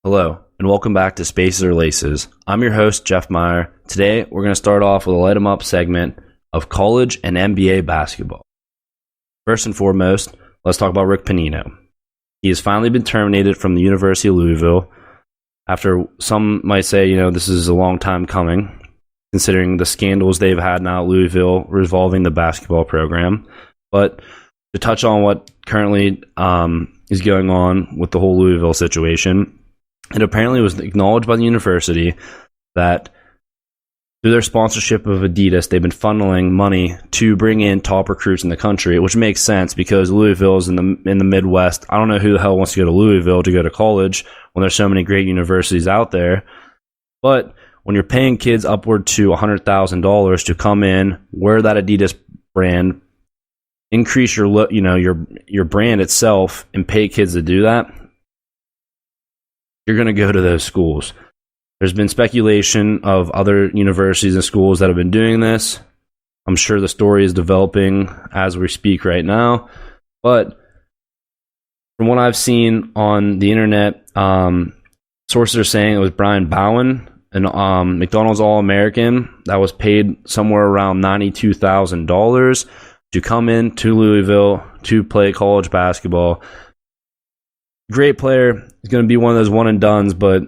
Hello, and welcome back to Spaces or Laces. I'm your host, Jeff Meyer. Today, we're going to start off with a light 'em up segment of college and NBA basketball. First and foremost, let's talk about Rick Pitino. He has finally been terminated from the University of Louisville after some might say, this is a long time coming, considering the scandals they've had now at Louisville revolving the basketball program. But to touch on what currently is going on with the whole Louisville situation, it apparently was acknowledged by the university that through their sponsorship of Adidas, they've been funneling money to bring in top recruits in the country, which makes sense because Louisville is in the Midwest. I don't know who the hell wants to go to Louisville to go to college when there's so many great universities out there. But when you're paying kids upward to $100,000 to come in, wear that Adidas brand, increase your brand itself, and pay kids to do that, you're going to go to those schools. There's been speculation of other universities and schools that have been doing this. I'm sure the story is developing as we speak right now. But from what I've seen on the internet, sources are saying it was Brian Bowen, an McDonald's All-American that was paid somewhere around $92,000 to come in to Louisville to play college basketball. Great player. He's going to be one of those one and dones, but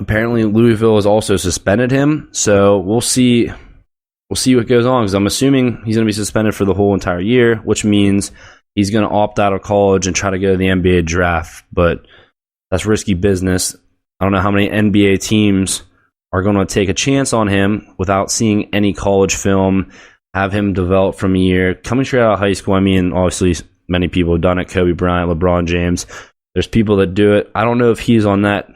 apparently Louisville has also suspended him. So we'll see what goes on, because I'm assuming he's going to be suspended for the whole entire year, which means he's going to opt out of college and try to go to the NBA draft. But that's risky business. I don't know how many NBA teams are going to take a chance on him without seeing any college film, have him develop from a year. Coming straight out of high school, I mean, obviously many people have done it. Kobe Bryant, LeBron James. There's people that do it. I don't know if he's on that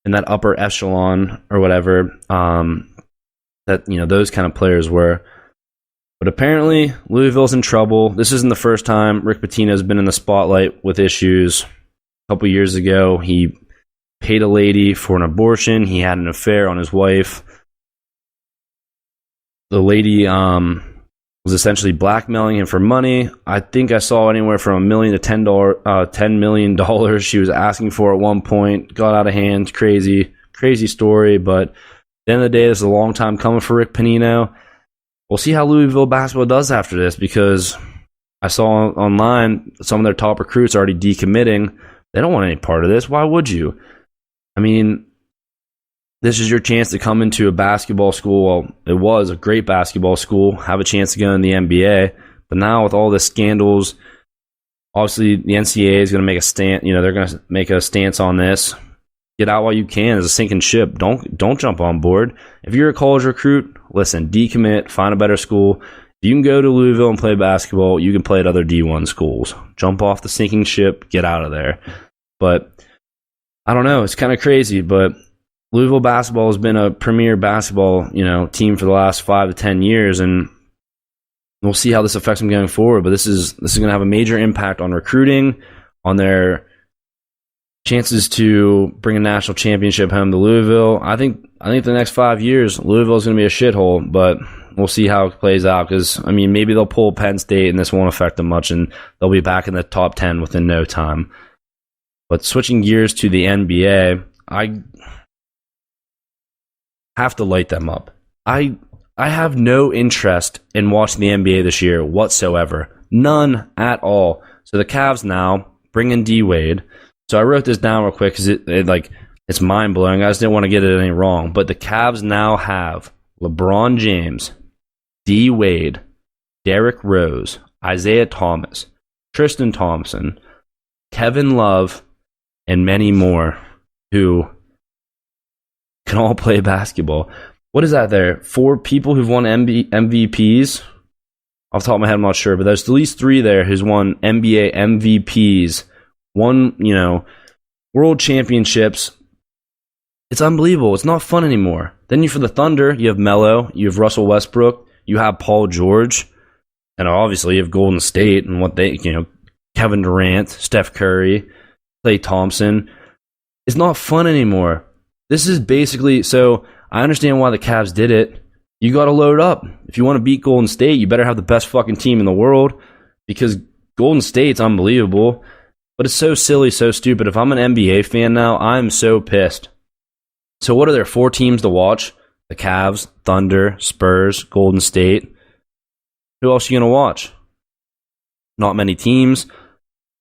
in that upper echelon or whatever that those kind of players were. But apparently Louisville's in trouble. This isn't the first time Rick Pitino's been in the spotlight with issues. A couple years ago, he paid a lady for an abortion. He had an affair on his wife. The lady was essentially blackmailing him for money. I think I saw anywhere from $1 million to $10 million she was asking for at one point. Got out of hand. Crazy story. But at the end of the day, this is a long time coming for Rick Pitino. We'll see how Louisville basketball does after this, because I saw online some of their top recruits already decommitting. They don't want any part of this. Why would you? I mean, this is your chance to come into a basketball school. Well, it was a great basketball school, have a chance to go in the NBA. But now with all the scandals, obviously the NCAA is going to make a stand. They're going to make a stance on this. Get out while you can. It's a sinking ship. Don't jump on board. If you're a college recruit, listen, decommit, find a better school. If you can go to Louisville and play basketball, you can play at other D1 schools. Jump off the sinking ship, get out of there. But I don't know. It's kind of crazy, but Louisville basketball has been a premier basketball, team for the last 5 to 10 years, and we'll see how this affects them going forward. But this is going to have a major impact on recruiting, on their chances to bring a national championship home to Louisville. I think the next 5 years, Louisville is going to be a shithole, but we'll see how it plays out. Because maybe they'll pull Penn State, and this won't affect them much, and they'll be back in the top 10 within no time. But switching gears to the NBA, I have to light them up. I have no interest in watching the NBA this year whatsoever. None at all. So the Cavs now bring in D-Wade. So I wrote this down real quick because it's mind-blowing. I just didn't want to get it any wrong. But the Cavs now have LeBron James, D-Wade, Derrick Rose, Isaiah Thomas, Tristan Thompson, Kevin Love, and many more who can all play basketball. What is that there? 4 people who've won MVPs? Off the top of my head, I'm not sure, but there's at least 3 there who's won NBA MVPs, won, world championships. It's unbelievable. It's not fun anymore. Then for the Thunder, you have Melo, you have Russell Westbrook, you have Paul George, and obviously you have Golden State and what they, Kevin Durant, Steph Curry, Klay Thompson. It's not fun anymore. This is basically, so I understand why the Cavs did it. You got to load up. If you want to beat Golden State, you better have the best fucking team in the world, because Golden State's unbelievable. But it's so silly, so stupid. If I'm an NBA fan now, I'm so pissed. So what are there, 4 teams to watch? The Cavs, Thunder, Spurs, Golden State. Who else are you going to watch? Not many teams.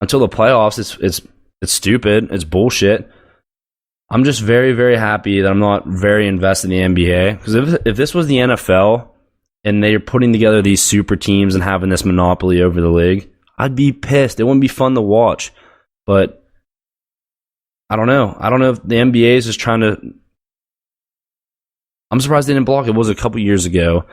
Until the playoffs, it's stupid. It's bullshit. I'm just very, very happy that I'm not very invested in the NBA. Because if this was the NFL and they're putting together these super teams and having this monopoly over the league, I'd be pissed. It wouldn't be fun to watch. But I don't know. I don't know if the NBA is just trying to... I'm surprised they didn't block it. It was a couple years ago.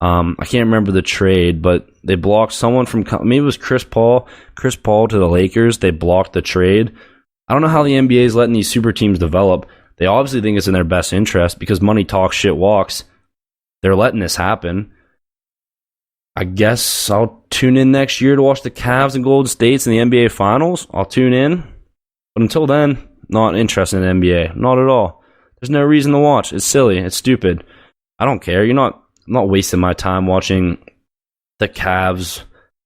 I can't remember the trade, but they blocked someone from... Maybe it was Chris Paul. Chris Paul to the Lakers. They blocked the trade. I don't know how the NBA is letting these super teams develop. They obviously think it's in their best interest because money talks, shit walks. They're letting this happen. I guess I'll tune in next year to watch the Cavs and Golden States in the NBA Finals. I'll tune in. But until then, not interested in the NBA. Not at all. There's no reason to watch. It's silly. It's stupid. I don't care. I'm not wasting my time watching the Cavs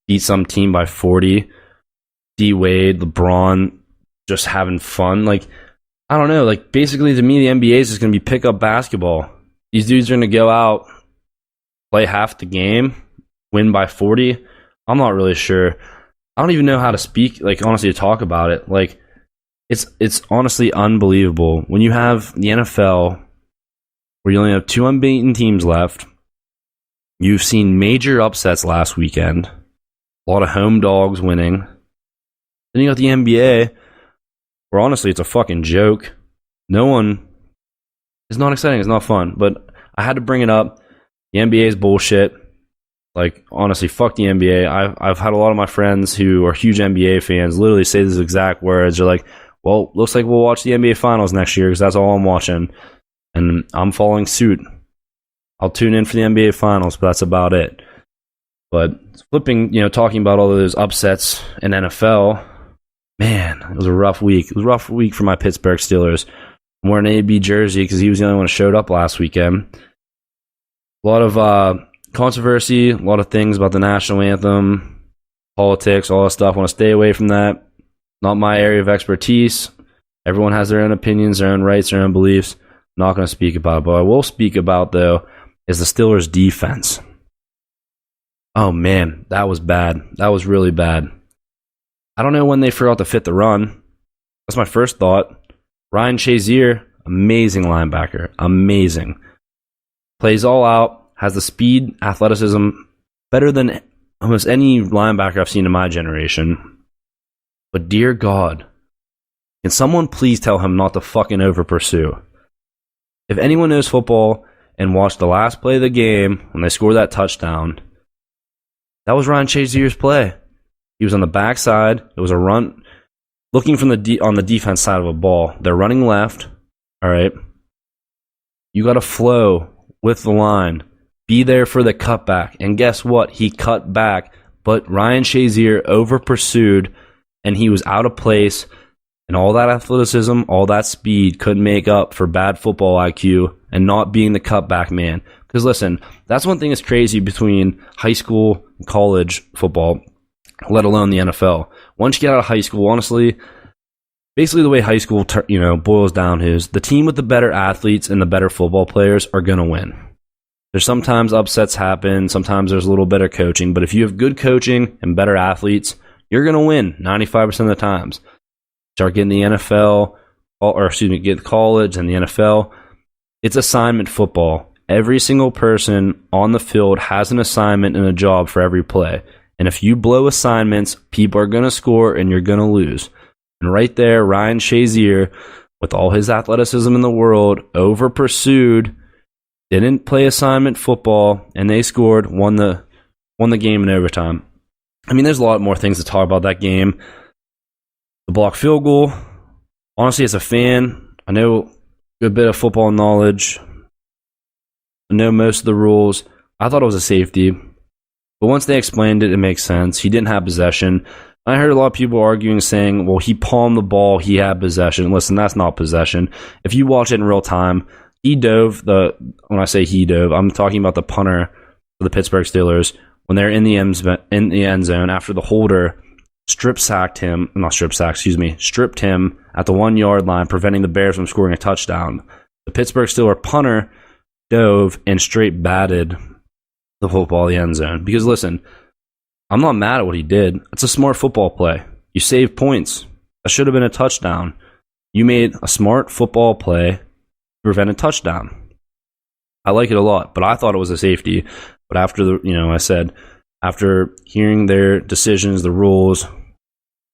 beat some team by 40. D-Wade, LeBron, just having fun. Like, I don't know. Like, basically, to me, the NBA is just going to be pick-up basketball. These dudes are going to go out, play half the game, win by 40. I'm not really sure. I don't even know how to speak, like, honestly, to talk about it. Like, it's honestly unbelievable. When you have the NFL, where you only have 2 unbeaten teams left, you've seen major upsets last weekend, a lot of home dogs winning. Then you got the NBA, where honestly, it's a fucking joke. It's not exciting, it's not fun. But I had to bring it up. The NBA is bullshit. Like, honestly, fuck the NBA. I've had a lot of my friends who are huge NBA fans literally say these exact words. They're like, well, looks like we'll watch the NBA Finals next year because that's all I'm watching. And I'm following suit. I'll tune in for the NBA Finals, but that's about it. But flipping, talking about all of those upsets in NFL, man, it was a rough week. It was a rough week for my Pittsburgh Steelers. I'm wearing an AB jersey because he was the only one who showed up last weekend. A lot of controversy, a lot of things about the national anthem, politics, all that stuff. I want to stay away from that. Not my area of expertise. Everyone has their own opinions, their own rights, their own beliefs. Not going to speak about it. But what I will speak about, though, is the Steelers' defense. Oh, man, that was bad. That was really bad. I don't know when they forgot to fit the run. That's my first thought. Ryan Shazier, amazing linebacker. Amazing. Plays all out, has the speed, athleticism, better than almost any linebacker I've seen in my generation. But dear God, can someone please tell him not to fucking over-pursue? If anyone knows football and watched the last play of the game when they scored that touchdown, that was Ryan Shazier's play. He was on the backside. It was a run, looking from on the defense side of a ball. They're running left. All right. You got to flow with the line. Be there for the cutback. And guess what? He cut back, but Ryan Shazier over-pursued, and he was out of place. And all that athleticism, all that speed couldn't make up for bad football IQ and not being the cutback man. Because listen, that's one thing that's crazy between high school and college football, let alone the NFL. Once you get out of high school, honestly, basically the way high school boils down is the team with the better athletes and the better football players are going to win. There's sometimes upsets happen, sometimes there's a little better coaching, but if you have good coaching and better athletes, you're going to win 95% of the times. Start getting the NFL, get college and the NFL. It's assignment football. Every single person on the field has an assignment and a job for every play. And if you blow assignments, people are going to score and you're going to lose. And right there, Ryan Shazier, with all his athleticism in the world, over-pursued, didn't play assignment football, and they scored, won the game in overtime. I mean, there's a lot more things to talk about that game. The blocked field goal, honestly, as a fan, I know a good bit of football knowledge. I know most of the rules. I thought it was a safety. But once they explained it, it makes sense. He didn't have possession. I heard a lot of people arguing, saying, well, he palmed the ball, he had possession. Listen, that's not possession. If you watch it in real time, he dove. When I say he dove, I'm talking about the punter for the Pittsburgh Steelers. When they're in the end zone after the holder stripped him at the 1 yard line, preventing the Bears from scoring a touchdown. The Pittsburgh Steelers punter dove and straight batted the football in the end zone. Because listen, I'm not mad at what he did. It's a smart football play. You save points. That should have been a touchdown. You made a smart football play to prevent a touchdown. I like it a lot, but I thought it was a safety. But after after hearing their decisions, the rules,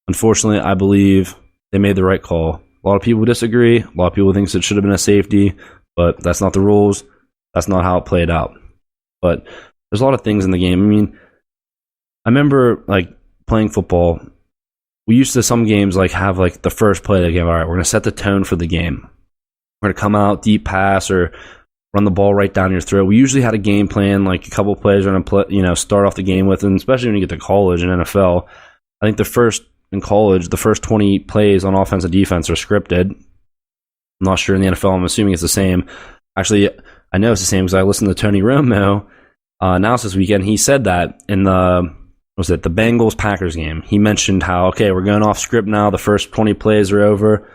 unfortunately, I believe they made the right call. A lot of people disagree. A lot of people think it should have been a safety, but that's not the rules. That's not how it played out. But there's a lot of things in the game. I mean, I remember playing football. We used to some games have the first play of the game. All right, we're going to set the tone for the game. We're going to come out, deep pass, or run the ball right down your throat. We usually had a game plan, a couple plays we're going to start off the game with, and especially when you get to college and NFL. I think the first 20 plays on offense and defense are scripted. I'm not sure in the NFL. I'm assuming it's the same. Actually, I know it's the same because I listened to Tony Romo announce this weekend. He said that in the Bengals-Packers game. He mentioned how, okay, we're going off script now. The first 20 plays are over.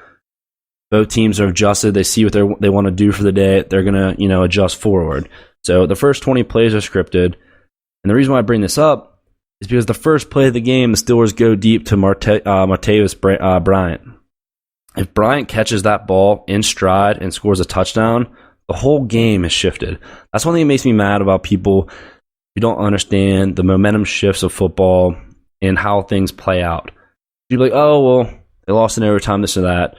Both teams are adjusted. They see what they want to do for the day. They're going to, adjust forward. So the first 20 plays are scripted. And the reason why I bring this up is because the first play of the game, the Steelers go deep to Martavis Bryant. If Bryant catches that ball in stride and scores a touchdown, the whole game is shifted. That's one thing that makes me mad about people who don't understand the momentum shifts of football and how things play out. You'd be like, oh, well, they lost in overtime, this or that.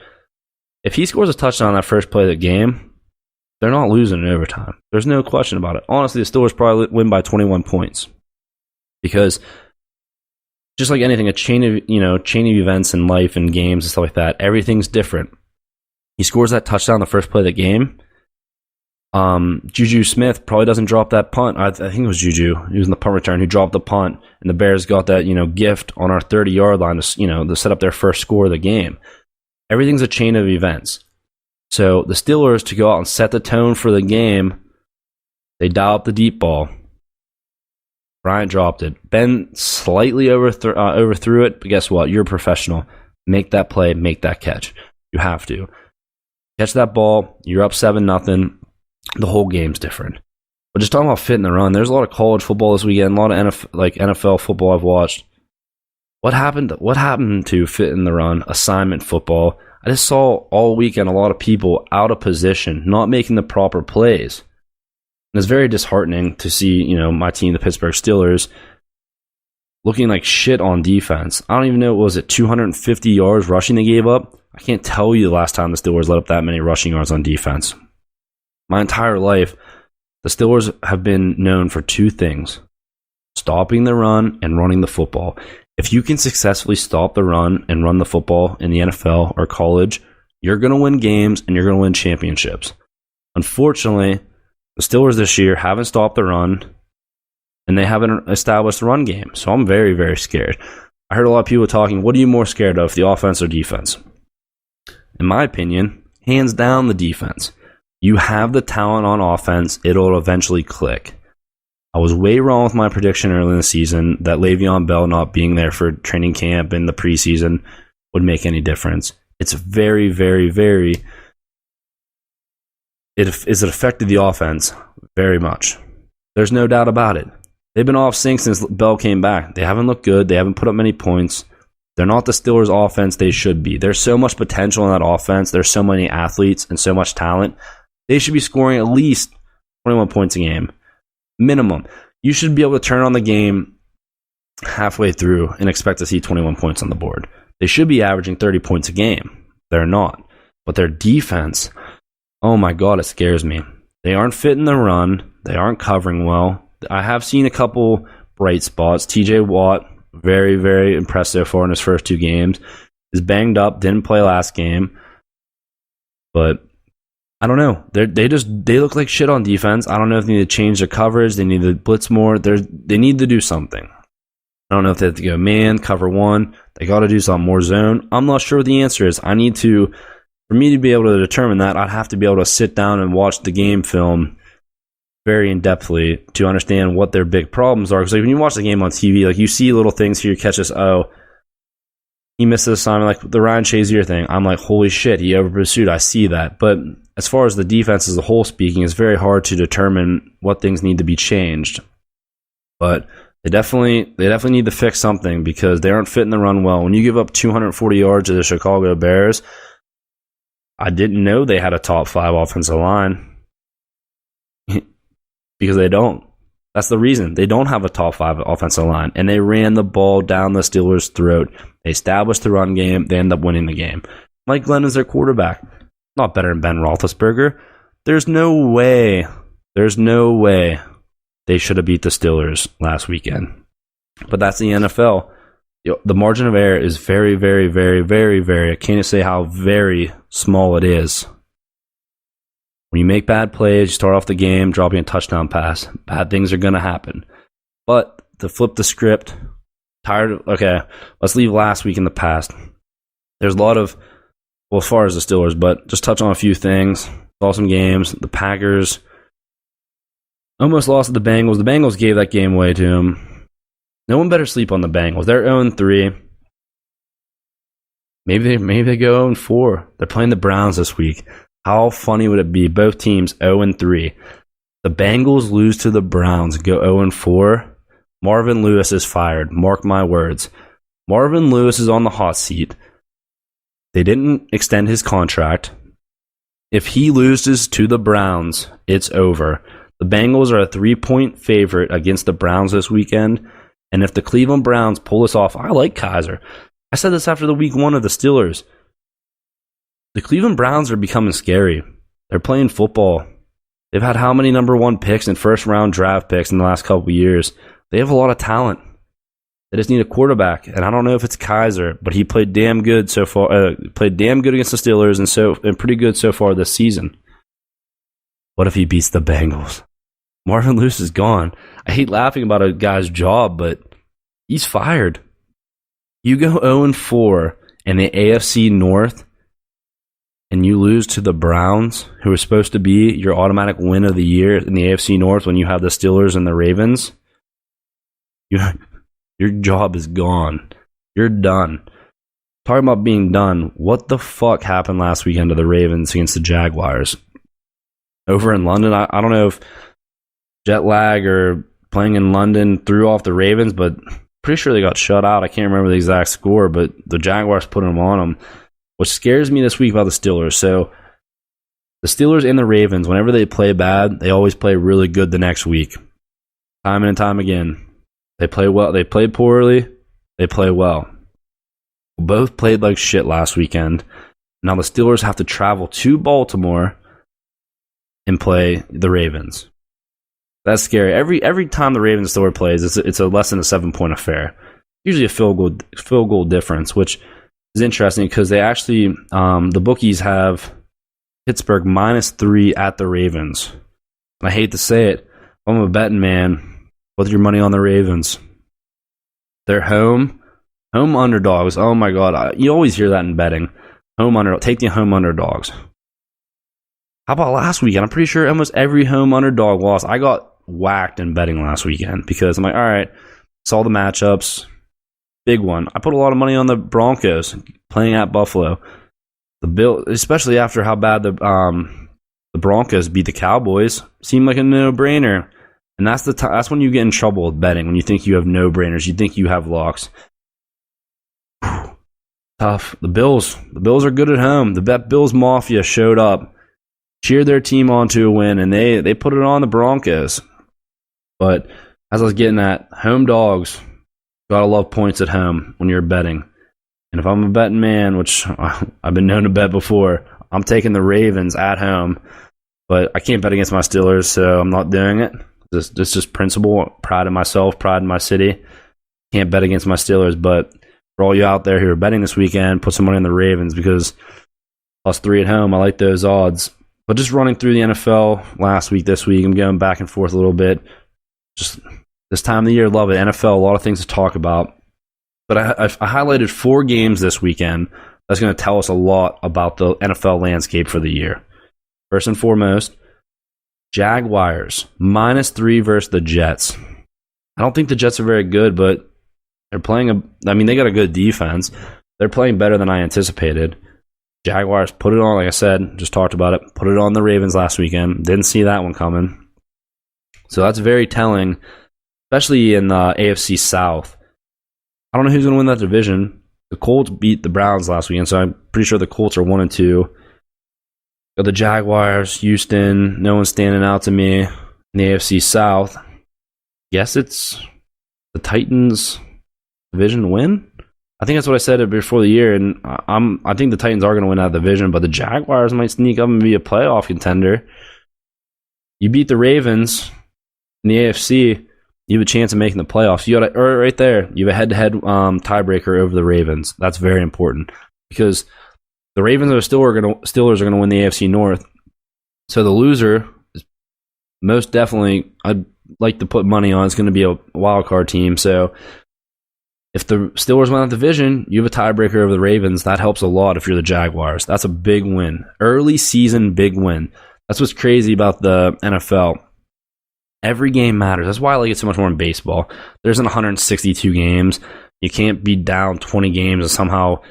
If he scores a touchdown on that first play of the game, they're not losing in overtime. There's no question about it. Honestly, the Steelers probably win by 21 points. Because just like anything, a chain of events in life and games and stuff like that, everything's different. He scores that touchdown the first play of the game. Juju Smith probably doesn't drop that punt. I think it was Juju. He was in the punt return who dropped the punt, and the Bears got that gift on our 30-yard line to set up their first score of the game. Everything's a chain of events. So the Steelers, to go out and set the tone for the game, they dial up the deep ball. Bryant dropped it. Ben slightly overthrew it, but guess what? You're a professional. Make that play, make that catch. You have to. Catch that ball, you're up 7-0. The whole game's different. But just talking about fitting the run, there's a lot of college football this weekend, a lot of NFL football I've watched. What happened to fit in the run, assignment football? I just saw all weekend a lot of people out of position, not making the proper plays. And it's very disheartening to see, my team, the Pittsburgh Steelers, looking like shit on defense. I don't even know, was it 250 yards rushing they gave up? I can't tell you the last time the Steelers let up that many rushing yards on defense. My entire life, the Steelers have been known for two things: stopping the run and running the football. If you can successfully stop the run and run the football in the NFL or college, you're going to win games and you're going to win championships. Unfortunately, the Steelers this year haven't stopped the run and they haven't established the run game. So I'm very, very scared. I heard a lot of people talking, what are you more scared of, the offense or defense? In my opinion, hands down the defense. You have the talent on offense, it'll eventually click. I was way wrong with my prediction early in the season that Le'Veon Bell not being there for training camp and the preseason would make any difference. It's very, very, very... It affected the offense very much. There's no doubt about it. They've been off sync since Bell came back. They haven't looked good. They haven't put up many points. They're not the Steelers' offense they should be. There's so much potential in that offense. There's so many athletes and so much talent. They should be scoring at least 21 points a game. Minimum. You should be able to turn on the game halfway through and expect to see 21 points on the board. They should be averaging 30 points a game. They're not. But their defense, oh my God, it scares me. They aren't fitting the run. They aren't covering well. I have seen a couple bright spots. TJ Watt, very, very impressive for in his first two games. Is banged up, didn't play last game. But I don't know. They look like shit on defense. I don't know if they need to change their coverage. They need to blitz more. They need to do something. I don't know if they have to go man, cover one. They got to do something more zone. I'm not sure what the answer is. For me to be able to determine that, I'd have to be able to sit down and watch the game film very in-depthly to understand what their big problems are. Because when you watch the game on TV, you see little things here, you catch this, he missed the assignment, like the Ryan Shazier thing. I'm like, holy shit, he over pursued. I see that. But as far as the defense as a whole speaking, it's very hard to determine what things need to be changed. But they definitely need to fix something because they aren't fitting the run well. When you give up 240 yards to the Chicago Bears, I didn't know they had a top 5 offensive line because they don't. That's the reason. They don't have a top 5 offensive line, and they ran the ball down the Steelers' throat. They established the run game. They end up winning the game. Mike Glenn is their quarterback. Not better than Ben Roethlisberger. There's no way they should have beat the Steelers last weekend. But that's the NFL. The margin of error is very, very, very, very, very, I can't say how very small it is. When you make bad plays, you start off the game dropping a touchdown pass, bad things are going to happen. But to flip the script, okay, let's leave last week in the past. There's a lot of, well, as far as the Steelers, but just touch on a few things. Saw some games. The Packers almost lost to the Bengals. The Bengals gave that game away to them. No one better sleep on the Bengals. They're 0-3. Maybe they go 0-4. They're playing the Browns this week. How funny would it be? Both teams 0-3. The Bengals lose to the Browns, go 0-4. Marvin Lewis is fired. Mark my words. Marvin Lewis is on the hot seat. They didn't extend his contract. If he loses to the Browns, it's over. The Bengals are a 3-point favorite against the Browns this weekend. And if the Cleveland Browns pull this off, I like Kaiser. I said this after the week 1 of the Steelers. The Cleveland Browns are becoming scary. They're playing football. They've had how many number 1 picks and first-round draft picks in the last couple of years? They have a lot of talent. They just need a quarterback, and I don't know if it's Kaiser, but he played damn good so far. Played damn good against the Steelers, and pretty good so far this season. What if he beats the Bengals? Marvin Lewis is gone. I hate laughing about a guy's job, but he's fired. You go 0-4 in the AFC North, and you lose to the Browns, who are supposed to be your automatic win of the year in the AFC North when you have the Steelers and the Ravens. Your job is gone. You're done. Talking about being done, what the fuck happened last weekend to the Ravens against the Jaguars? Over in London, I don't know if jet lag or playing in London threw off the Ravens, but pretty sure they got shut out. I can't remember the exact score, but the Jaguars put them on them. What scares me this week about the Steelers, so the Steelers and the Ravens, whenever they play bad, they always play really good the next week. Time and time again. They play well. They play poorly. They play well. Both played like shit last weekend. Now the Steelers have to travel to Baltimore and play the Ravens. That's scary. Every time the Ravens Steelers plays, it's a less than a 7-point affair. Usually a field goal difference, which is interesting because they actually the bookies have Pittsburgh -3 at the Ravens. And I hate to say it, I'm a betting man. Put your money on the Ravens. They're home underdogs. Oh my god, you always hear that in betting. Take the home underdogs. How about last weekend? I'm pretty sure almost every home underdog lost. I got whacked in betting last weekend because I'm like, all right, saw the matchups. Big one. I put a lot of money on the Broncos playing at Buffalo. The Bills, especially after how bad the Broncos beat the Cowboys, seemed like a no-brainer. And that's when you get in trouble with betting, when you think you have no-brainers, you think you have locks. Tough. The Bills are good at home. The Bills Mafia showed up, cheered their team on to a win, and they put it on the Broncos. But as I was getting at, home dogs, gotta love points at home when you're betting. And if I'm a betting man, which I've been known to bet before, I'm taking the Ravens at home. But I can't bet against my Steelers, so I'm not doing it. This just principle, pride in myself, pride in my city. Can't bet against my Steelers, but for all you out there who are betting this weekend, put some money on the Ravens because +3 at home, I like those odds. But just running through the NFL last week, this week, I'm going back and forth a little bit. Just this time of the year, love it. NFL, a lot of things to talk about. But I highlighted 4 games this weekend that's going to tell us a lot about the NFL landscape for the year. First and foremost, Jaguars, -3 versus the Jets. I don't think the Jets are very good, but they're playing they got a good defense. they're playing better than I anticipated. Jaguars put it on, like I said, just talked about it, put it on the Ravens last weekend. Didn't see that one coming. So that's very telling, especially in the AFC South. I don't know who's going to win that division. The Colts beat the Browns last weekend, so I'm pretty sure the Colts are 1-2. Got the Jaguars, Houston, no one's standing out to me. In the AFC South, guess it's the Titans division win. I think that's what I said before the year, and I think the Titans are going to win that division, but the Jaguars might sneak up and be a playoff contender. You beat the Ravens in the AFC, you have a chance of making the playoffs. You got right there. You have a head-to-head tiebreaker over the Ravens. That's very important because the Ravens are still Steelers are going to win the AFC North. So the loser is most definitely, I'd like to put money on, it's going to be a wild card team. So if the Steelers win that division, you have a tiebreaker over the Ravens. That helps a lot if you're the Jaguars. That's a big win. Early season, big win. That's what's crazy about the NFL. Every game matters. That's why I like it so much more in baseball. There's 162 games. You can't be down 20 games and somehow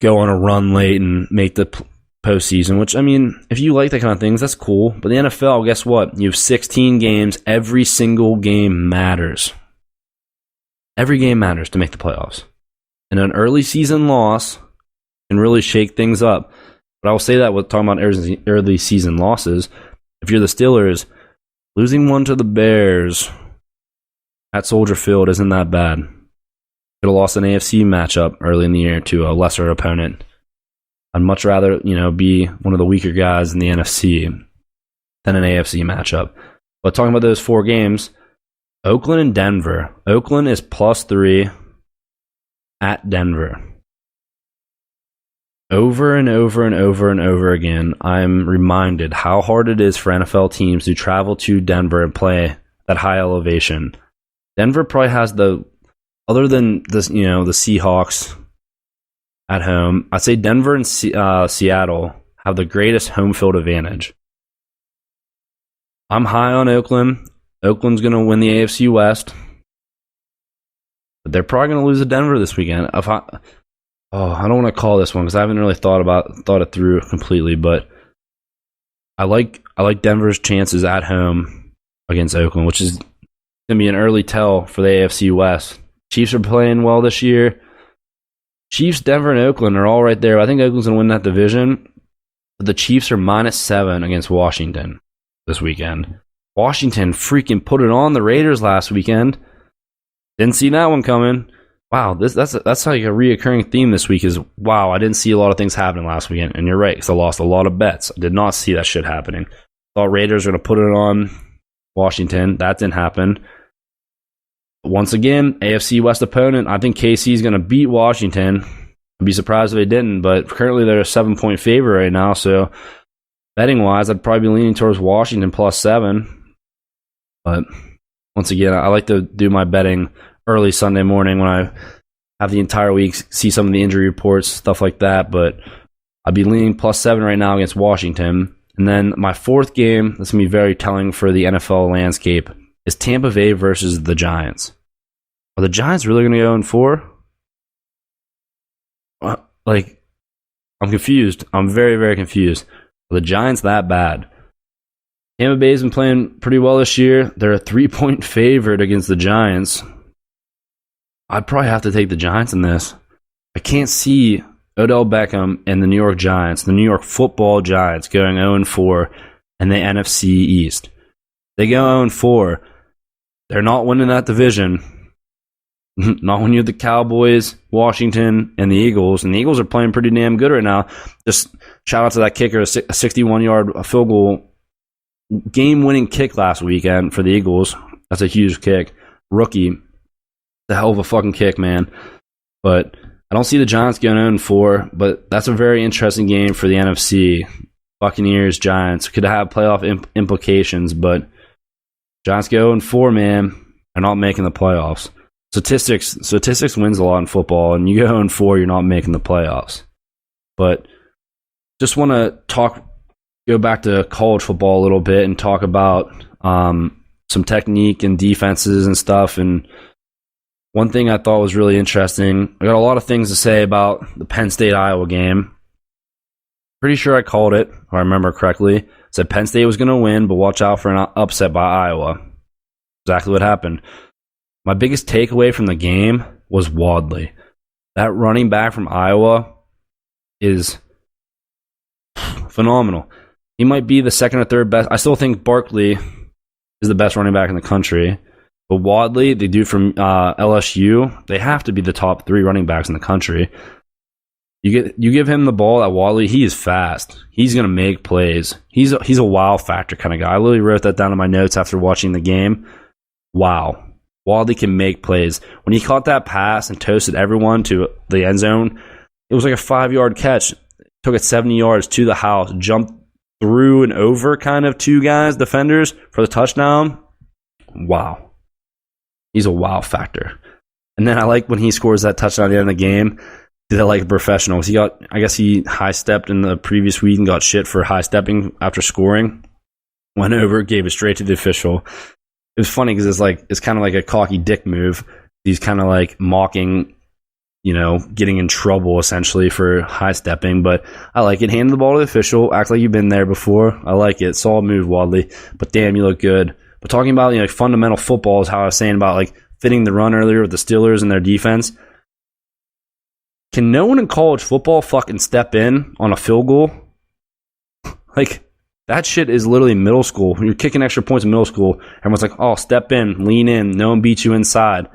go on a run late and make the postseason, which, I mean, if you like that kind of things, that's cool. But the NFL, guess what? You have 16 games. Every single game matters. Every game matters to make the playoffs. And an early season loss can really shake things up. But I will say that with talking about early season losses, if you're the Steelers, losing one to the Bears at Soldier Field isn't that bad. Could have lost an AFC matchup early in the year to a lesser opponent. I'd much rather, be one of the weaker guys in the NFC than an AFC matchup. But talking about those 4 games, Oakland and Denver. Oakland is +3 at Denver. Over and over and over and over again, I'm reminded how hard it is for NFL teams to travel to Denver and play at high elevation. Denver probably has other than this, the Seahawks at home, I'd say Denver and Seattle have the greatest home field advantage. I'm high on Oakland. Oakland's going to win the AFC West. But they're probably going to lose to Denver this weekend. I don't want to call this one because I haven't really thought it through completely, but I like Denver's chances at home against Oakland, which is going to be an early tell for the AFC West. Chiefs are playing well this year. Chiefs, Denver, and Oakland are all right there. I think Oakland's going to win that division. But the Chiefs are -7 against Washington this weekend. Washington freaking put it on the Raiders last weekend. Didn't see that one coming. Wow, that's like a reoccurring theme this week is, wow, I didn't see a lot of things happening last weekend. And you're right, because I lost a lot of bets. I did not see that shit happening. Thought Raiders were going to put it on Washington. That didn't happen. Once again, AFC West opponent. I think KC is going to beat Washington. I'd be surprised if they didn't, but currently they're a 7-point favorite right now. So betting-wise, I'd probably be leaning towards Washington +7. But once again, I like to do my betting early Sunday morning when I have the entire week, see some of the injury reports, stuff like that. But I'd be leaning +7 right now against Washington. And then my 4th game, that's going to be very telling for the NFL landscape, is Tampa Bay versus the Giants. Are the Giants really going to go 4? I'm confused. I'm very, very confused. Are the Giants that bad? Tampa Bay's been playing pretty well this year. They're a 3-point favorite against the Giants. I'd probably have to take the Giants in this. I can't see Odell Beckham and the New York Giants, the New York football Giants, going 0-4 in the NFC East. They go 0-4. They're not winning that division. Not when you have the Cowboys, Washington, and the Eagles. And the Eagles are playing pretty damn good right now. Just shout out to that kicker, a 61-yard field goal, game-winning kick last weekend for the Eagles. That's a huge kick. Rookie. The hell of a fucking kick, man. But I don't see the Giants going 0-4, but that's a very interesting game for the NFC. Buccaneers, Giants. Could have playoff implications, but Giants go 0-4, man. They're not making the playoffs. Statistics wins a lot in football, and you go 0-4, you're not making the playoffs. But just want to go back to college football a little bit and talk about some technique and defenses and stuff. And One thing I thought was really interesting, I got a lot of things to say about the Penn State-Iowa game. Pretty sure I called it, if I remember correctly. Said Penn State was going to win, but watch out for an upset by Iowa. Exactly what happened. My biggest takeaway from the game was Wadley. That running back from Iowa is phenomenal. He might be the second or third best. I still think Barkley is the best running back in the country. But Wadley, the dude from LSU, they have to be the top 3 running backs in the country. You give him the ball at Wadley, he is fast. He's going to make plays. He's a wow factor kind of guy. I literally wrote that down in my notes after watching the game. Wow. Wadley can make plays. When he caught that pass and toasted everyone to the end zone, it was like a 5-yard catch. Took it 70 yards to the house, jumped through and over kind of 2 guys, defenders, for the touchdown. Wow. He's a wow factor. And then I like when he scores that touchdown at the end of the game, did it like a professional. I guess he high-stepped in the previous week and got shit for high-stepping after scoring. Went over, gave it straight to the official. It was funny because it's kind of like a cocky dick move. He's kind of like mocking, getting in trouble essentially for high-stepping. But I like it. Hand the ball to the official. Act like you've been there before. I like it. Solid move, Wadley. But damn, you look good. But talking about fundamental football is how I was saying about like fitting the run earlier with the Steelers and their defense. Can no one in college football fucking step in on a field goal? Like, that shit is literally middle school. When you're kicking extra points in middle school, everyone's like, oh, step in, lean in, no one beats you inside.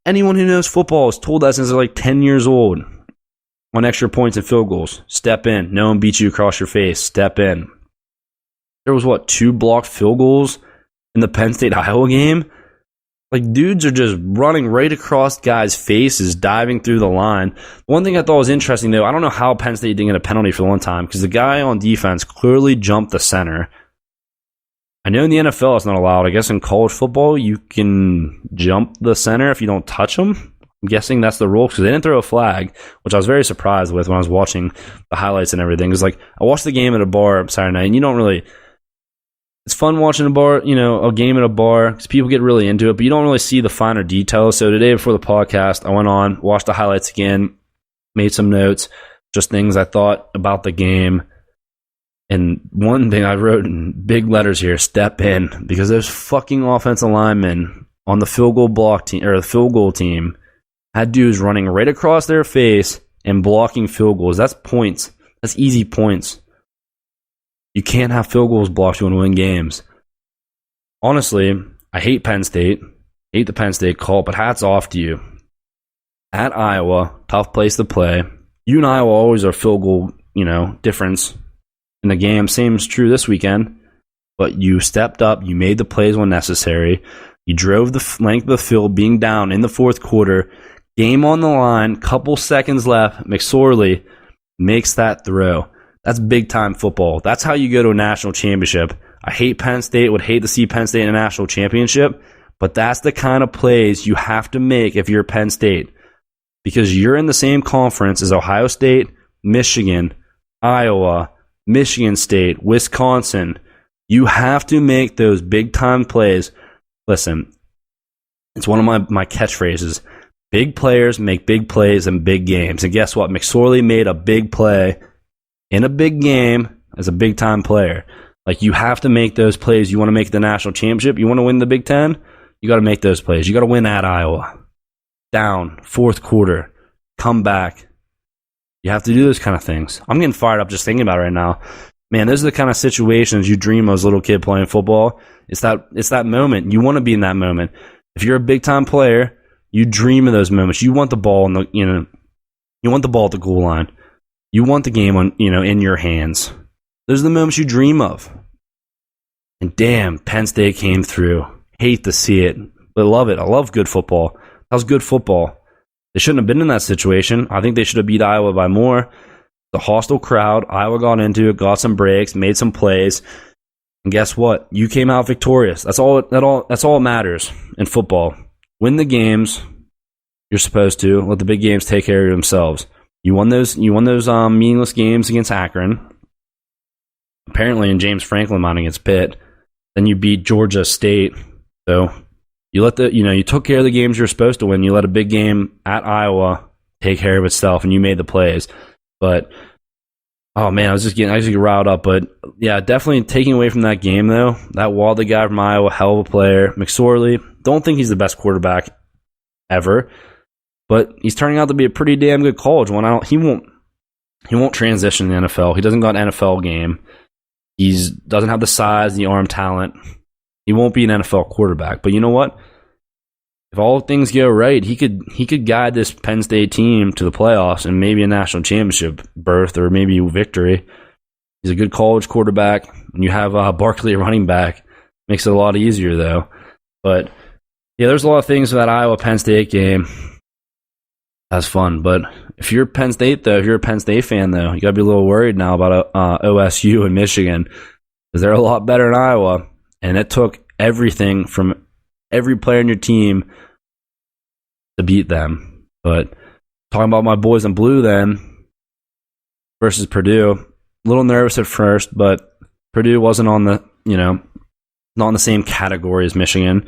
Anyone who knows football is told that since they're like 10 years old on extra points and field goals. Step in, no one beats you across your face, step in. There was, 2 blocked field goals in the Penn State-Iowa game? Like, dudes are just running right across guys' faces, diving through the line. One thing I thought was interesting, though, I don't know how Penn State didn't get a penalty for the one time, because the guy on defense clearly jumped the center. I know in the NFL it's not allowed. I guess in college football you can jump the center if you don't touch them. I'm guessing that's the rule, because they didn't throw a flag, which I was very surprised with when I was watching the highlights and everything. It's like, I watched the game at a bar Saturday night, and you don't really... It's fun watching a game at a bar because people get really into it, but you don't really see the finer details. So today before the podcast, I went on, watched the highlights again, made some notes, just things I thought about the game. And one thing I wrote in big letters here, step in, because those fucking offensive linemen on the field goal block team or the field goal team had dudes running right across their face and blocking field goals. That's points. That's easy points. You can't have field goals blocked if you want to win games. Honestly, I hate Penn State. Hate the Penn State call, but hats off to you. At Iowa, tough place to play. You and Iowa always are field goal, difference in the game. Same is true this weekend. But you stepped up. You made the plays when necessary. You drove the length of the field, being down in the fourth quarter. Game on the line. Couple seconds left. McSorley makes that throw. That's big-time football. That's how you go to a national championship. I hate Penn State, would hate to see Penn State in a national championship, but that's the kind of plays you have to make if you're Penn State, because you're in the same conference as Ohio State, Michigan, Iowa, Michigan State, Wisconsin. You have to make those big-time plays. Listen, it's one of my catchphrases. Big players make big plays in big games. And guess what? McSorley made a big play in a big game as a big-time player. Like, you have to make those plays. You want to make the national championship? You want to win the Big Ten? You got to make those plays. You got to win at Iowa. Down, fourth quarter, come back. You have to do those kind of things. I'm getting fired up just thinking about it right now. Man, those are the kind of situations you dream of as a little kid playing football. It's that moment. You want to be in that moment. If you're a big-time player, you dream of those moments. You want the ball you want the ball at the goal line. You want the game in your hands. Those are the moments you dream of. And damn, Penn State came through. Hate to see it, but love it. I love good football. That was good football. They shouldn't have been in that situation. I think they should have beat Iowa by more. The hostile crowd. Iowa got into it, got some breaks, made some plays. And guess what? You came out victorious. That's all that matters in football. Win the games you're supposed to. Let the big games take care of themselves. You won those meaningless games against Akron. Apparently in James Franklin mine against Pitt. Then you beat Georgia State. So you took care of the games you're supposed to win. You let a big game at Iowa take care of itself, and you made the plays. But oh man, I just get riled up. But yeah, definitely taking away from that game though. That Walden guy from Iowa, hell of a player. McSorley, don't think he's the best quarterback ever, but he's turning out to be a pretty damn good college one. He won't transition in the NFL. He doesn't got an NFL game. He doesn't have the size, the arm talent. He won't be an NFL quarterback. But you know what? If all things go right, he could guide this Penn State team to the playoffs and maybe a national championship berth or maybe victory. He's a good college quarterback. When you have Barkley running back, makes it a lot easier though. But yeah, there's a lot of things with that Iowa-Penn State game. That's fun. But if you're Penn State though, if you're a Penn State fan though, you got to be a little worried now about OSU and Michigan because they're a lot better than Iowa. And it took everything from every player in your team to beat them. But talking about my boys in blue then versus Purdue, a little nervous at first, but Purdue wasn't on the, not in the same category as Michigan.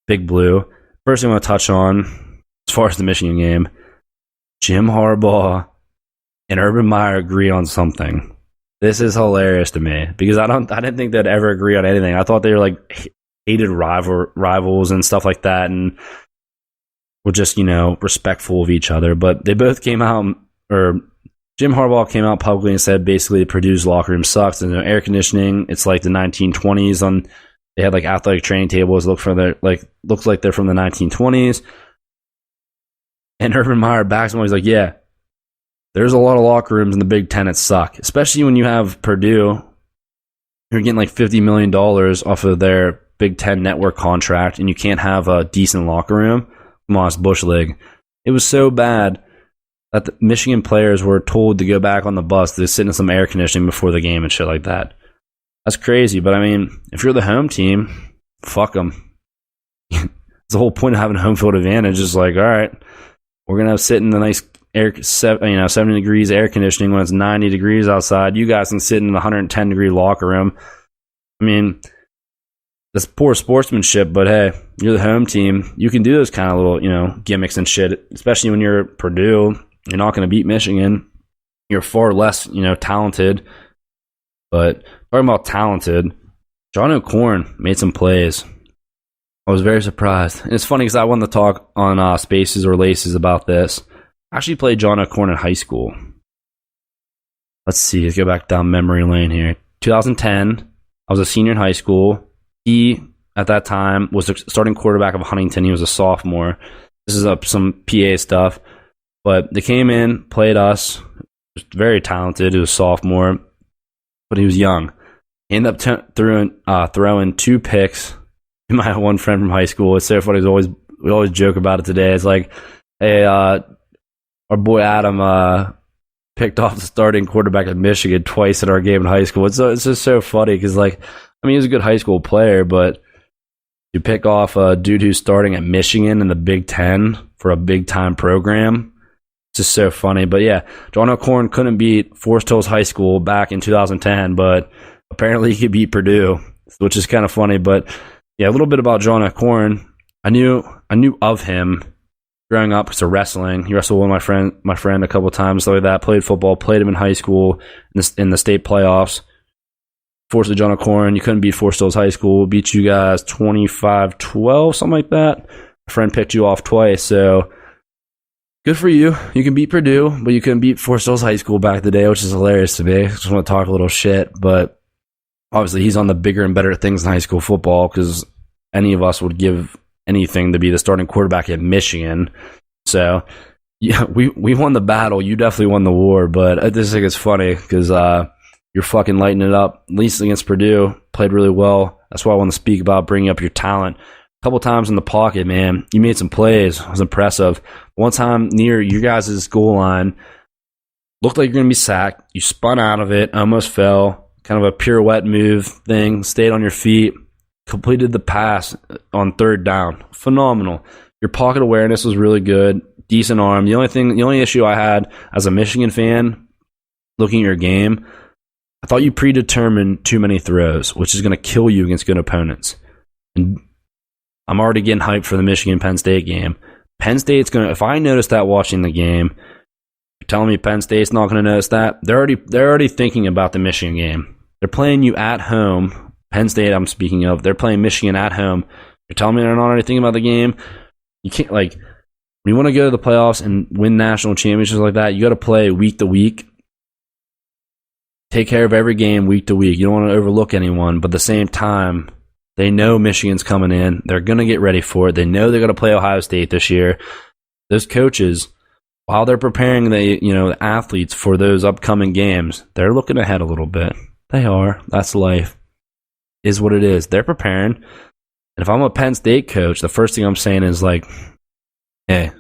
Big Blue. First thing I want to touch on, as far as the Michigan game, Jim Harbaugh and Urban Meyer agree on something. This is hilarious to me because I didn't think they'd ever agree on anything. I thought they were like hated rivals and stuff like that, and were just respectful of each other. But they both came out, or Jim Harbaugh came out publicly and said basically Purdue's locker room sucks. There's no air conditioning. It's like the 1920s. They had like athletic training tables. Looks like they're from the 1920s. And Urban Meyer backs him. He's like, yeah, there's a lot of locker rooms in the Big Ten that suck, especially when you have Purdue. You're getting like $50 million off of their Big Ten network contract, and you can't have a decent locker room. Come on, it's Bush League. It was so bad that the Michigan players were told to go back on the bus to sit in some air conditioning before the game and shit like that. That's crazy, but I mean, if you're the home team, fuck them. It's the whole point of having home field advantage is like, all right, we're going to sit in the nice 70 degrees air conditioning when it's 90 degrees outside. You guys can sit in the 110 degree locker room. I mean, that's poor sportsmanship, but hey, you're the home team. You can do those kind of little, gimmicks and shit, especially when you're Purdue. You're not going to beat Michigan. You're far less, talented. But talking about talented, John O'Korn made some plays. I was very surprised. And it's funny because I wanted to talk on Spaces or Laces about this. I actually played John O'Korn in high school. Let's see. Let's go back down memory lane here. 2010, I was a senior in high school. He, at that time, was the starting quarterback of Huntington. He was a sophomore. This is some PA stuff. But they came in, played us. He was very talented. He was a sophomore. But he was young. He ended up throwing 2 picks. My one friend from high school. It's so funny. We always joke about it today. It's like, hey, our boy Adam picked off the starting quarterback at Michigan twice in our game in high school. It's just so funny because, he was a good high school player, but you pick off a dude who's starting at Michigan in the Big Ten for a big-time program. It's just so funny. But yeah, John O'Korn couldn't beat Forest Hills High School back in 2010, but apparently he could beat Purdue, which is kind of funny. But yeah, a little bit about John O'Korn. I knew of him growing up because of wrestling. He wrestled with my friend a couple of times, stuff like that. Played football, played him in high school in the state playoffs. Fortunately, John O'Korn, you couldn't beat Forest Hills High School. Beat you guys 25-12, something like that. A friend picked you off twice, so good for you. You can beat Purdue, but you couldn't beat Forest Hills High School back in the day, which is hilarious to me. Just want to talk a little shit, but obviously he's on the bigger and better things in high school football because any of us would give anything to be the starting quarterback at Michigan. So yeah, we won the battle. You definitely won the war, but I just think it's funny because you're fucking lighting it up. At least against Purdue, played really well. That's why I want to speak about bringing up your talent. A couple times in the pocket, man, you made some plays. It was impressive. One time near your guys' goal line, looked like you're going to be sacked. You spun out of it, almost fell. Kind of a pirouette move thing. Stayed on your feet. Completed the pass on 3rd down. Phenomenal. Your pocket awareness was really good. Decent arm. The only issue I had as a Michigan fan looking at your game, I thought you predetermined too many throws, which is going to kill you against good opponents. And I'm already getting hyped for the Michigan-Penn State game. Penn State's going to, if I notice that watching the game, you're telling me Penn State's not going to notice that? They're already thinking about the Michigan game. They're playing you at home. Penn State, I'm speaking of. They're playing Michigan at home. You're telling me they're not already thinking about the game? You can't, like, when you want to go to the playoffs and win national championships like that, you got to play week to week. Take care of every game week to week. You don't want to overlook anyone, but at the same time, they know Michigan's coming in. They're going to get ready for it. They know they're going to play Ohio State this year. Those coaches, while they're preparing the athletes for those upcoming games, they're looking ahead a little bit. They are. That's life. Is what it is. They're preparing. And if I'm a Penn State coach, the first thing I'm saying is like, hey,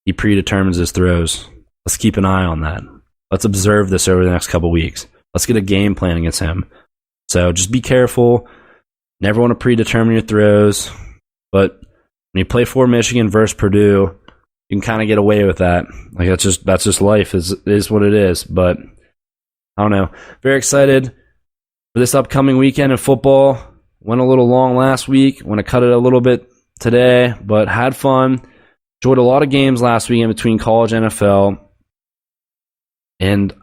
he predetermines his throws. Let's keep an eye on that. Let's observe this over the next couple weeks. Let's get a game plan against him. So just be careful. Never want to predetermine your throws. But when you play for Michigan versus Purdue, you can kind of get away with that. Like that's just life. Is what it is. But I don't know. Very excited for this upcoming weekend in football. Went a little long last week. Want to cut it a little bit today, but had fun. Enjoyed a lot of games last weekend between college and NFL. And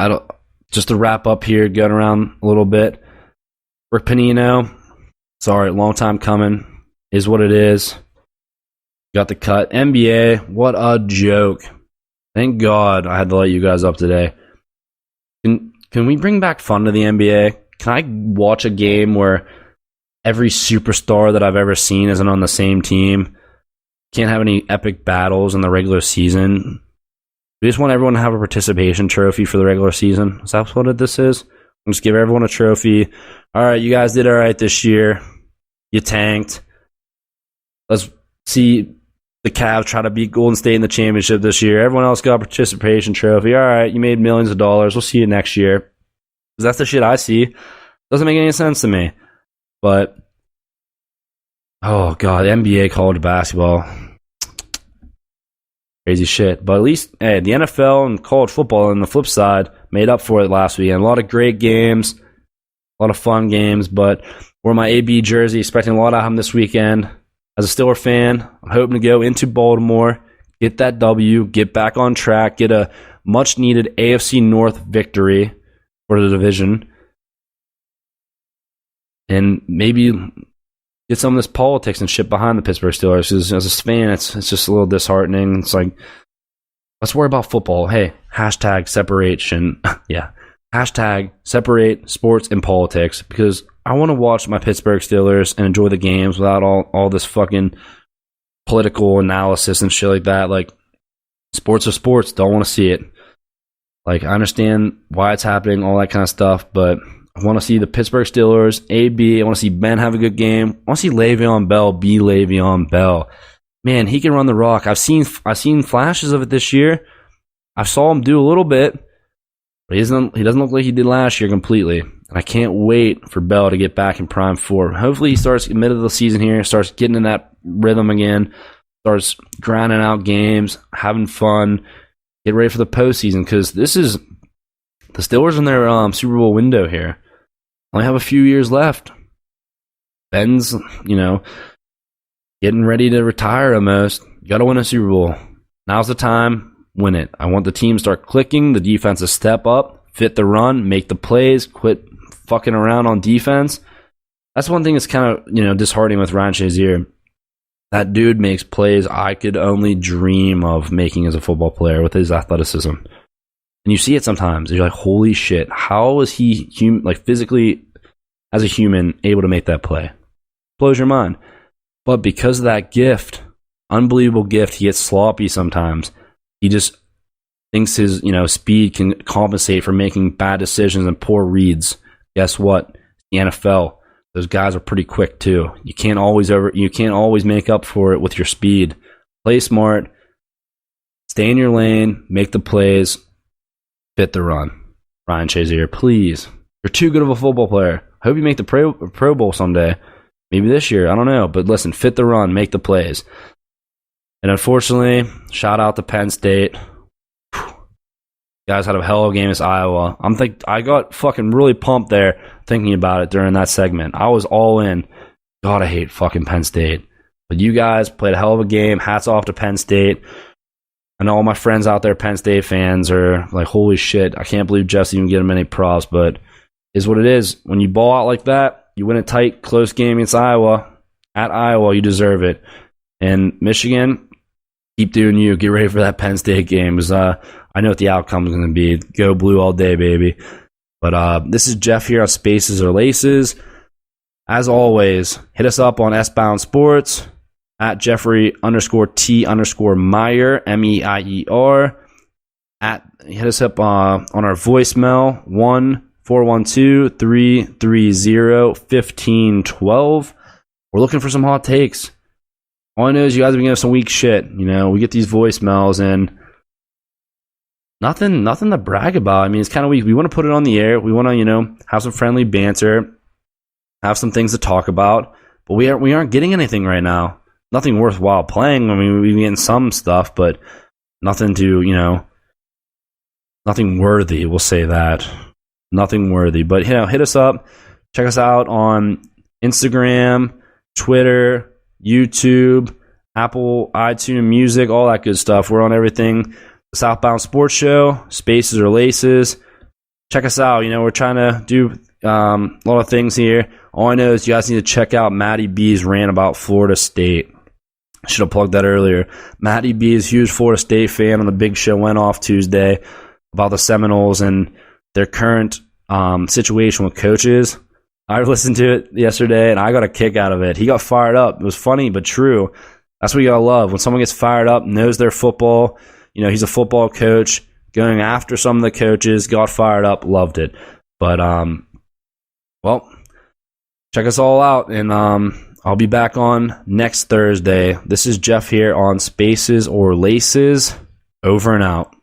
just to wrap up here, going around a little bit. Rick Panino, sorry, long time coming. Is what it is. Got the cut. NBA, what a joke. Thank God I had to let you guys up today. Can we bring back fun to the NBA? Can I watch a game where every superstar that I've ever seen isn't on the same team? Can't have any epic battles in the regular season. We just want everyone to have a participation trophy for the regular season. Is that what this is? We'll just give everyone a trophy. All right, you guys did all right this year. You tanked. Let's see the Cavs try to beat Golden State in the championship this year. Everyone else got a participation trophy. All right, you made millions of dollars. We'll see you next year. Because that's the shit I see. Doesn't make any sense to me. But, oh, God, NBA, college basketball. Crazy shit. But at least, hey, the NFL and college football on the flip side made up for it last weekend. A lot of great games, a lot of fun games. But wore my AB jersey, expecting a lot out of him this weekend. As a Steeler fan, I'm hoping to go into Baltimore, get that W, get back on track, get a much-needed AFC North victory for the division. And maybe get some of this politics and shit behind the Pittsburgh Steelers. As a fan, it's just a little disheartening. It's like, let's worry about football. Hey, hashtag separation. Yeah. Hashtag separate sports and politics, because I want to watch my Pittsburgh Steelers and enjoy the games without all this fucking political analysis and shit like that. Like, sports are sports. Don't want to see it. Like, I understand why it's happening, all that kind of stuff, but I want to see the Pittsburgh Steelers, AB. I want to see Ben have a good game. I want to see Le'Veon Bell be Le'Veon Bell. Man, he can run the rock. I've seen flashes of it this year. I saw him do a little bit, but he doesn't look like he did last year completely. And I can't wait for Bell to get back in prime form. Hopefully he starts mid of the season here, starts getting in that rhythm again, starts grinding out games, having fun, get ready for the postseason, because this is the Steelers in their Super Bowl window here. Only have a few years left. Ben's, getting ready to retire almost. You got to win a Super Bowl. Now's the time. Win it. I want the team to start clicking, the defense to step up, fit the run, make the plays, quit fucking around on defense. That's one thing that's kind of, disheartening with Ryan Shazier. That dude makes plays I could only dream of making as a football player with his athleticism. And you see it sometimes. You're like, holy shit, how is he physically as a human able to make that play? Blows your mind. But because of that gift, unbelievable gift, he gets sloppy sometimes. He just thinks his, speed can compensate for making bad decisions and poor reads. Guess what? The NFL, those guys are pretty quick too. You can't always make up for it with your speed. Play smart, stay in your lane, make the plays, fit the run. Ryan Shazier, please. You're too good of a football player. I hope you make the Pro Bowl someday. Maybe this year. I don't know. But listen, fit the run, make the plays. And unfortunately, shout out to Penn State. Guys had a hell of a game against Iowa. I got fucking really pumped there thinking about it during that segment. I was all in. God, I hate fucking Penn State. But you guys played a hell of a game. Hats off to Penn State. I know all my friends out there, Penn State fans, are like, holy shit, I can't believe Jeff's even getting many props, but is what it is. When you ball out like that, you win a tight, close game against Iowa. At Iowa, you deserve it. And Michigan, keep doing you. Get ready for that Penn State game. Because I know what the outcome is going to be. Go blue all day, baby. But this is Jeff here on Spaces or Laces. As always, hit us up on S-Bound Sports at Jeffrey_T_Meyer, Meier. Hit us up on our voicemail, 1-412-330-1512. We're looking for some hot takes. All I know is you guys have been giving us some weak shit. You know, we get these voicemails and nothing to brag about. I mean, it's kind of weak. We want to put it on the air. We want to, you know, have some friendly banter, have some things to talk about. But we aren't getting anything right now. Nothing worthwhile playing. I mean, we've been getting some stuff, but nothing to, you know, nothing worthy. We'll say that. Nothing worthy. But, you know, hit us up. Check us out on Instagram, Twitter, YouTube, Apple, iTunes Music, all that good stuff. We're on everything. The Southbound Sports Show, Spaces or Laces. Check us out. You know, we're trying to do a lot of things here. All I know is you guys need to check out Matty B's rant about Florida State. I should have plugged that earlier. Matty B is a huge Florida State fan on the Big Show went off Tuesday about the Seminoles and their current situation with coaches. I listened to it yesterday, and I got a kick out of it. He got fired up. It was funny, but true. That's what you got to love. When someone gets fired up, knows their football, you know, he's a football coach, going after some of the coaches, got fired up, loved it. But, well, check us all out, and I'll be back on next Thursday. This is Jeff here on Spaces or Laces. Over and out.